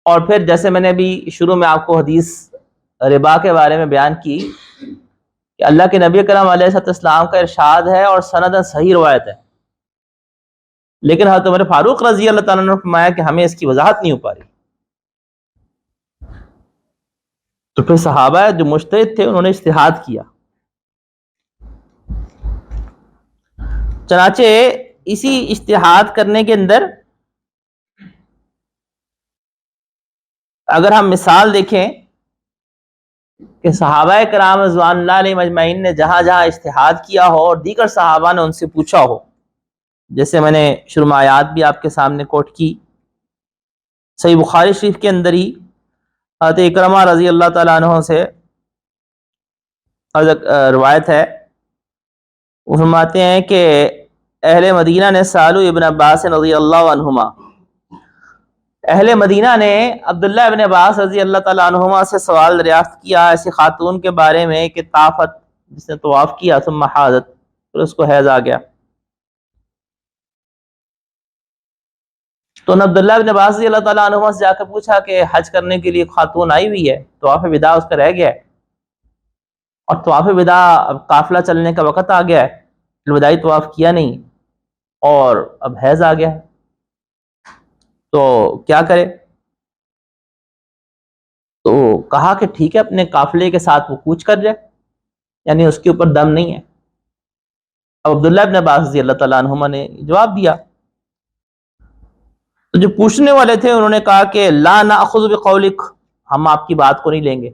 اور پھر جیسے میں نے ابھی شروع میں آپ کو حدیث ربا کے بارے میں بیان کی کہ اللہ کے نبی کرام علیہ السلام کا ارشاد ہے اور سنداً صحیح روایت ہے، لیکن حضرت عمر فاروق رضی اللہ تعالیٰ نے فرمایا کہ ہمیں اس کی وضاحت نہیں ہو پا رہی. تو پھر صحابہ جو مجتہد تھے انہوں نے اجتہاد کیا. چنانچہ اسی اجتہاد کرنے کے اندر اگر ہم مثال دیکھیں کہ صحابہ کرام رضوان اللہ علیہ مجمعین نے جہاں جہاں اجتہاد کیا ہو اور دیگر صحابہ نے ان سے پوچھا ہو، جیسے میں نے شروع میں آیات بھی آپ کے سامنے کوٹ کی، صحیح بخاری شریف کے اندر ہی حضرت اکرمہ رضی اللہ تعالیٰ عنہ سے روایت ہے، وہ فرماتے ہیں کہ اہل مدینہ نے سالو ابن عباس رضی اللہ عنہما، اہل مدینہ نے عبداللہ ابن عباس رضی اللہ تعالیٰ عنہما سے سوال دریافت کیا ایسی خاتون کے بارے میں کہ طافت، جس نے طواف کیا، ثم حاضت، پھر اس کو حیض آ گیا. تو عبداللہ ابن عباس رضی اللہ تعالیٰ عنہما سے جا کر پوچھا کہ حج کرنے کے لیے خاتون آئی ہوئی ہے، طواف وداع اس کا رہ گیا ہے، اور طواف وداع اب قافلہ چلنے کا وقت آ گیا ہے، الوداعی طواف کیا نہیں اور اب حیض آ گیا ہے، تو کیا کرے؟ تو کہا کہ ٹھیک ہے، اپنے قافلے کے ساتھ وہ کوچ کر جائے، یعنی اس کے اوپر دم نہیں ہے. اب عبداللہ ابن عباس رضی اللہ تعالیٰ عنہما نے جواب دیا. تو جو پوچھنے والے تھے انہوں نے کہا کہ لا ناخذ بقولک، ہم آپ کی بات کو نہیں لیں گے.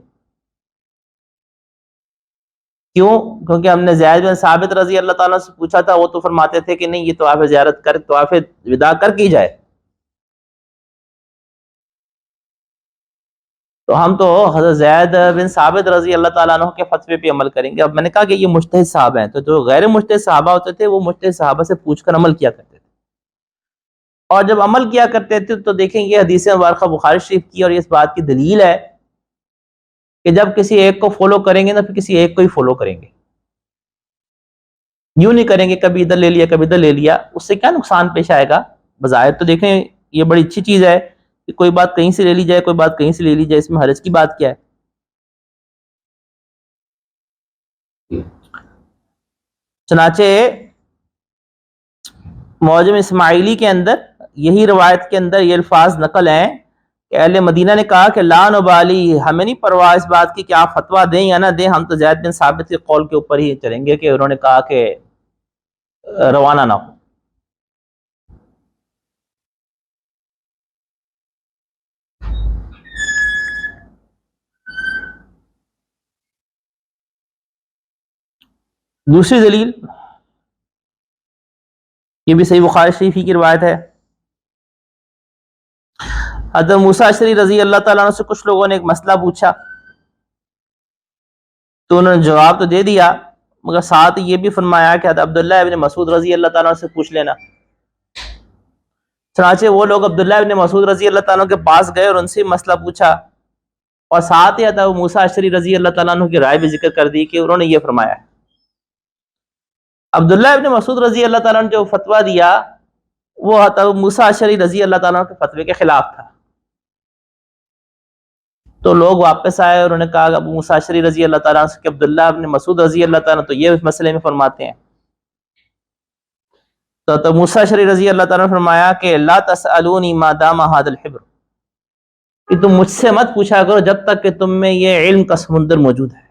کیوں؟ کیونکہ ہم نے زید بن ثابت رضی اللہ تعالیٰ سے پوچھا تھا، وہ تو فرماتے تھے کہ نہیں، یہ طواف زیارت کر، طواف وداع کر کی جائے. تو ہم تو حضرت زید بن ثابت رضی اللہ تعالیٰ عنہ کے فتوے پہ عمل کریں گے. اب میں نے کہا کہ یہ مجتہد صحابہ ہیں، تو جو غیر مجتہد صحابہ ہوتے تھے وہ مجتہد صحابہ سے پوچھ کر عمل کیا کرتے تھے، اور جب عمل کیا کرتے تھے تو دیکھیں یہ حدیث مبارکہ بخاری شریف کی، اور یہ اس بات کی دلیل ہے کہ جب کسی ایک کو فالو کریں گے نا، پھر کسی ایک کو ہی فالو کریں گے، یوں نہیں کریں گے کبھی ادھر لے لیا کبھی ادھر لے لیا. اس سے کیا نقصان پیش آئے گا؟ بظاہر تو دیکھیں یہ بڑی اچھی چیز ہے کہ کوئی بات کہیں سے لے لی جائے، کوئی بات کہیں سے لے لی جائے، اس میں حرج کی بات کیا ہے؟ چنانچہ معجم اسماعیلی کے اندر یہی روایت کے اندر یہ الفاظ نقل ہیں کہ اہل مدینہ نے کہا کہ لا نبالی، ہمیں نہیں پرواہ اس بات کی کہ آپ فتویٰ دیں یا نہ دیں، ہم تو زید بن ثابت کے قول کے اوپر ہی چلیں گے کہ انہوں نے کہا کہ روانہ نہ ہو. دوسری دلیل، یہ بھی صحیح بخاری شریف کی روایت ہے، حضرت موسیٰ اشعری رضی اللہ تعالیٰ عنہ سے کچھ لوگوں نے ایک مسئلہ پوچھا، تو انہوں نے جواب تو دے دیا، مگر ساتھ یہ بھی فرمایا کہ حضرت عبداللہ ابن مسعود رضی اللہ تعالیٰ عنہ سے پوچھ لینا. چنانچہ وہ لوگ عبداللہ ابن مسعود رضی اللہ تعالیٰ عنہ کے پاس گئے اور ان سے مسئلہ پوچھا، اور ساتھ ہی حضرت موسیٰ اشعری رضی اللہ تعالیٰ عنہ کی رائے بھی ذکر کر دی کہ انہوں نے یہ فرمایا ہے. عبداللہ ابن مسعود رضی اللہ تعالیٰ نے جو فتویٰ دیا وہ حضرت موسیٰ اشعری رضی اللہ تعالیٰ عنہ کے فتوے کے خلاف تھا. تو لوگ واپس آئے اور انہوں نے کہا ابو موسیٰ اشعری رضی اللہ تعالیٰ عنہ سے کہ عبداللہ ابن مسعود رضی اللہ تعالیٰ عنہ تو یہ مسئلے میں فرماتے ہیں. تو موسیٰ اشعری رضی اللہ تعالیٰ نے فرمایا کہ لا تسألونی ما دام هذا الحبر، کہ تم مجھ سے مت پوچھا کرو جب تک کہ تم میں یہ علم کا سمندر موجود ہے.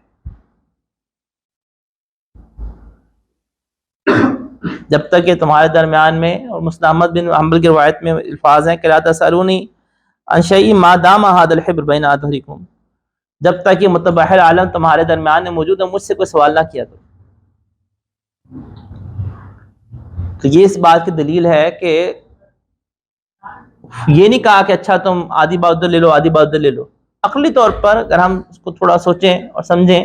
جب تک کہ تمہارے درمیان میں، اور مسلم احمد بن حنبل کی روایت میں الفاظ ہیں کہ لا تسألونی عن شیء ما دام هذا الحبر بین اظہرکم، جب تک یہ متبحر عالم تمہارے درمیان میں موجود ہے مجھ سے کوئی سوال نہ کیا کرو. تو یہ اس بات کی دلیل ہے کہ یہ نہیں کہا کہ اچھا تم آدھی بات ادھر لے لو آدھی بات ادھر لے لو. عقلی طور پر اگر ہم اس کو تھوڑا سوچیں اور سمجھیں